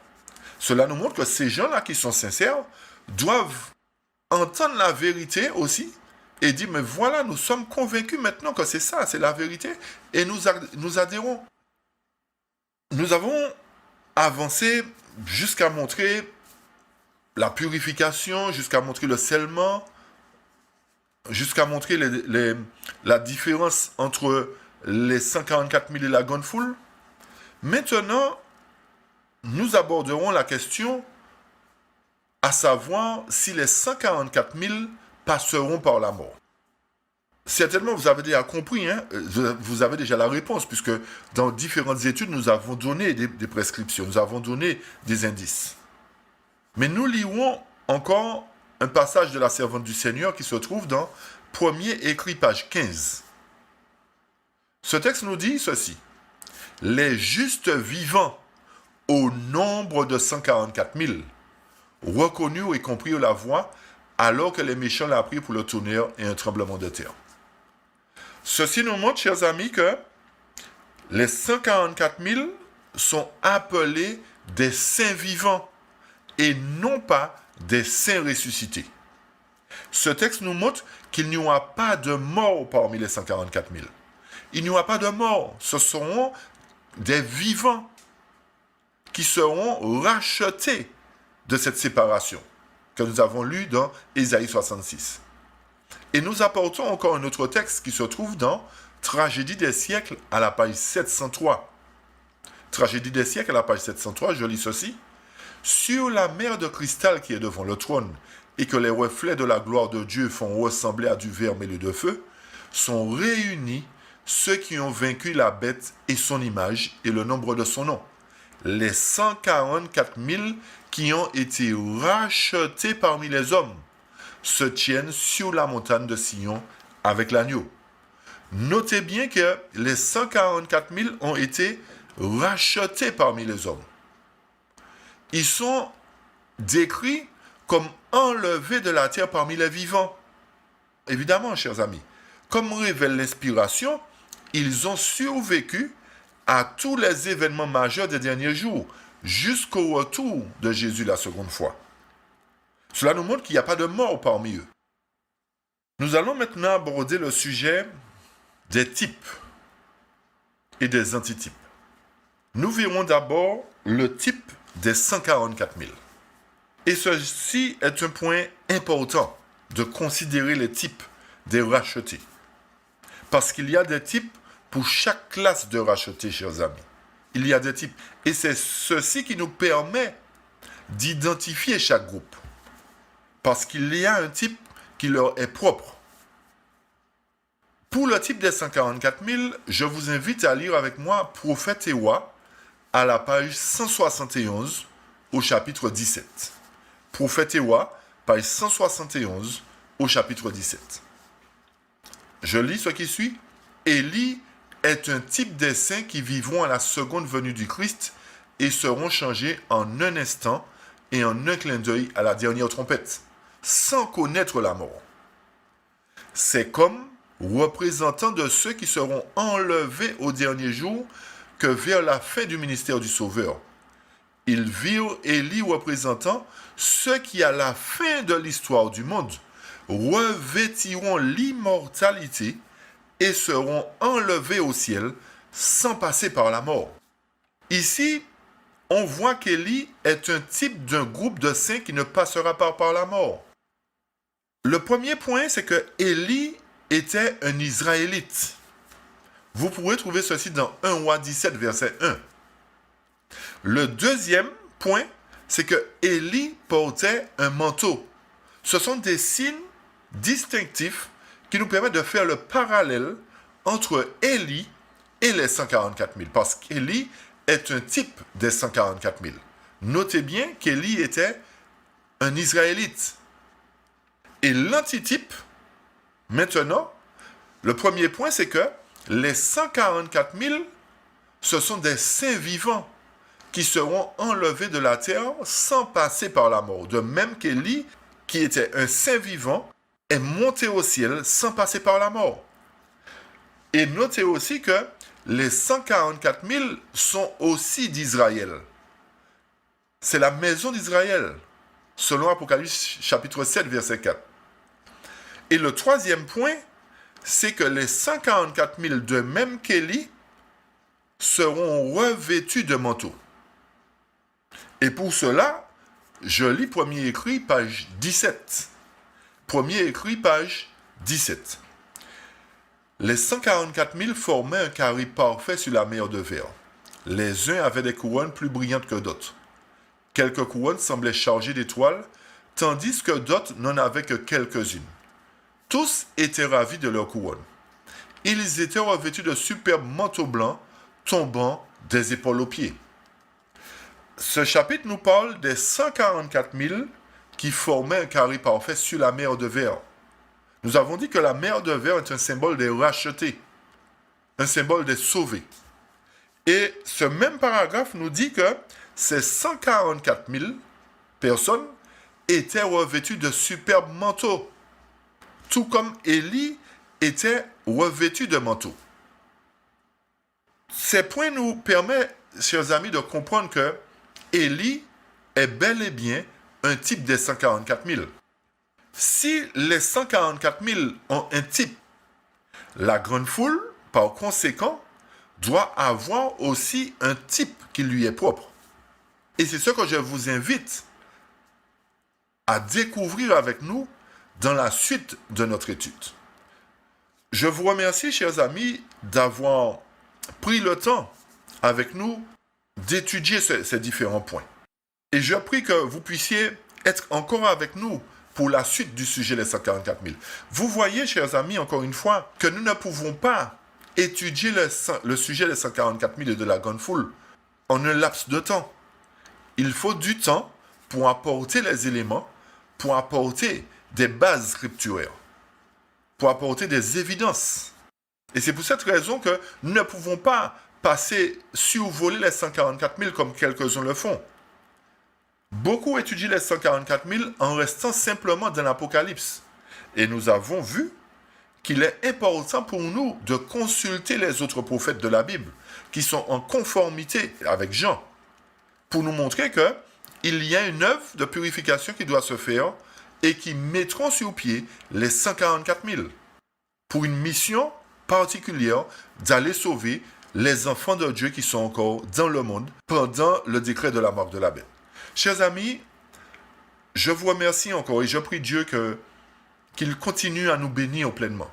Cela nous montre que ces gens-là qui sont sincères doivent entendre la vérité aussi et dire, mais voilà, nous sommes convaincus maintenant que c'est ça, c'est la vérité, et nous adhérons. Nous avons avancé jusqu'à montrer la purification, jusqu'à montrer le scellement, jusqu'à montrer la différence entre les 144 000 et la grande foule. Maintenant, nous aborderons la question à savoir si les 144 000 passeront par la mort. Certainement, vous avez déjà compris, vous avez déjà la réponse, puisque dans différentes études, nous avons donné des prescriptions, nous avons donné des indices. Mais nous lirons encore un passage de la servante du Seigneur qui se trouve dans Premier écrit, page 15. Ce texte nous dit ceci. Les justes vivants, au nombre de 144 000, reconnurent et comprirent la voix, alors que les méchants la prirent pour le tonnerre et un tremblement de terre. Ceci nous montre, chers amis, que les 144 000 sont appelés des saints vivants et non pas des saints ressuscités. Ce texte nous montre qu'il n'y aura pas de mort parmi les 144 000. Il n'y aura pas de mort. Ce seront des vivants qui seront rachetés de cette séparation que nous avons lu dans Ésaïe 66. Et nous apportons encore un autre texte qui se trouve dans Tragédie des siècles à la page 703. Tragédie des siècles à la page 703, je lis ceci. Sur la mer de cristal qui est devant le trône et que les reflets de la gloire de Dieu font ressembler à du vermillon de feu, sont réunis ceux qui ont vaincu la bête et son image et le nombre de son nom. Les 144 000 qui ont été rachetés parmi les hommes se tiennent sur la montagne de Sion avec l'agneau. Notez bien que les 144 000 ont été rachetés parmi les hommes. Ils sont décrits comme enlevés de la terre parmi les vivants. Évidemment, chers amis, comme révèle l'inspiration, ils ont survécu à tous les événements majeurs des derniers jours, jusqu'au retour de Jésus la seconde fois. Cela nous montre qu'il n'y a pas de mort parmi eux. Nous allons maintenant aborder le sujet des types et des antitypes. Nous verrons d'abord le type des 144 000. Et ceci est un point important de considérer les types des rachetés. Parce qu'il y a des types pour chaque classe de rachetés, chers amis. Il y a des types. Et c'est ceci qui nous permet d'identifier chaque groupe. Parce qu'il y a un type qui leur est propre. Pour le type des 144 000, je vous invite à lire avec moi Prophète Éwa à la page 171 au chapitre 17. Prophète Éwa, page 171 au chapitre 17. Je lis ce qui suit. Élie est un type des saints qui vivront à la seconde venue du Christ et seront changés en un instant et en un clin d'œil à la dernière trompette, sans connaître la mort. C'est comme représentant de ceux qui seront enlevés au dernier jour que vers la fin du ministère du Sauveur. Ils virent Élie représentant ceux qui, à la fin de l'histoire du monde, revêtiront l'immortalité et seront enlevés au ciel sans passer par la mort. Ici, on voit qu'Élie est un type d'un groupe de saints qui ne passera pas par la mort. Le premier point, c'est que Élie était un Israélite. Vous pourrez trouver ceci dans 1 Roi 17, verset 1. Le deuxième point, c'est que Élie portait un manteau. Ce sont des signes distinctifs qui nous permettent de faire le parallèle entre Élie et les 144 000, parce qu'Élie est un type des 144 000. Notez bien qu'Élie était un Israélite. Et l'antitype, maintenant, le premier point, c'est que les 144 000, ce sont des saints vivants qui seront enlevés de la terre sans passer par la mort. De même qu'Élie, qui était un saint vivant, est monté au ciel sans passer par la mort. Et notez aussi que les 144 000 sont aussi d'Israël. C'est la maison d'Israël, selon Apocalypse chapitre 7, verset 4. Et le troisième point, c'est que les 144 000, de même qu'Élie, seront revêtus de manteaux. Et pour cela, je lis premier écrit, page 17. Premier écrit, page 17. Les 144 000 formaient un carré parfait sur la mer de verre. Les uns avaient des couronnes plus brillantes que d'autres. Quelques couronnes semblaient chargées d'étoiles, tandis que d'autres n'en avaient que quelques-unes. Tous étaient ravis de leurs couronnes. Ils étaient revêtus de superbes manteaux blancs, tombant des épaules aux pieds. Ce chapitre nous parle des 144 000 qui formaient un carré parfait sur la mer de verre. Nous avons dit que la mer de verre est un symbole des rachetés, un symbole des sauvés. Et ce même paragraphe nous dit que ces 144 000 personnes étaient revêtues de superbes manteaux, tout comme Élie était revêtu de manteaux. Ces points nous permettent, chers amis, de comprendre que Élie est bel et bien un type des 144 000. Si les 144 000 ont un type, la grande foule, par conséquent, doit avoir aussi un type qui lui est propre. Et c'est ce que je vous invite à découvrir avec nous dans la suite de notre étude. Je vous remercie, chers amis, d'avoir pris le temps avec nous d'étudier ces différents points. Et je prie que vous puissiez être encore avec nous pour la suite du sujet des 144 000. Vous voyez, chers amis, encore une fois, que nous ne pouvons pas étudier le sujet des 144 000 et de la grande foule en un laps de temps. Il faut du temps pour apporter les éléments, pour apporter des bases scripturaires, pour apporter des évidences. Et c'est pour cette raison que nous ne pouvons pas passer, survoler les 144 000 comme quelques-uns le font. Beaucoup étudient les 144 000 en restant simplement dans l'Apocalypse. Et nous avons vu qu'il est important pour nous de consulter les autres prophètes de la Bible, qui sont en conformité avec Jean, pour nous montrer qu'il y a une œuvre de purification qui doit se faire et qui mettront sur pied les 144 000 pour une mission particulière d'aller sauver les enfants de Dieu qui sont encore dans le monde pendant le décret de la mort de la bête. Chers amis, je vous remercie encore et je prie Dieu qu'il continue à nous bénir pleinement,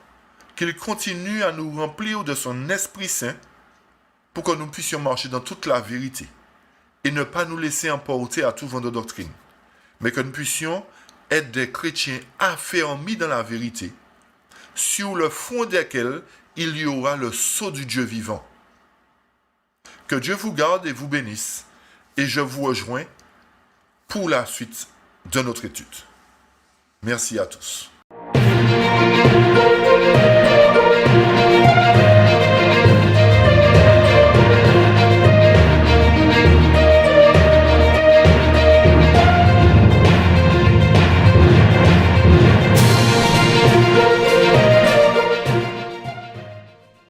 qu'il continue à nous remplir de son Esprit Saint pour que nous puissions marcher dans toute la vérité et ne pas nous laisser emporter à tout vent de doctrine, mais que nous puissions être des chrétiens affermis dans la vérité, sur le fond desquels il y aura le sceau du Dieu vivant. Que Dieu vous garde et vous bénisse, et je vous rejoins pour la suite de notre étude. Merci à tous.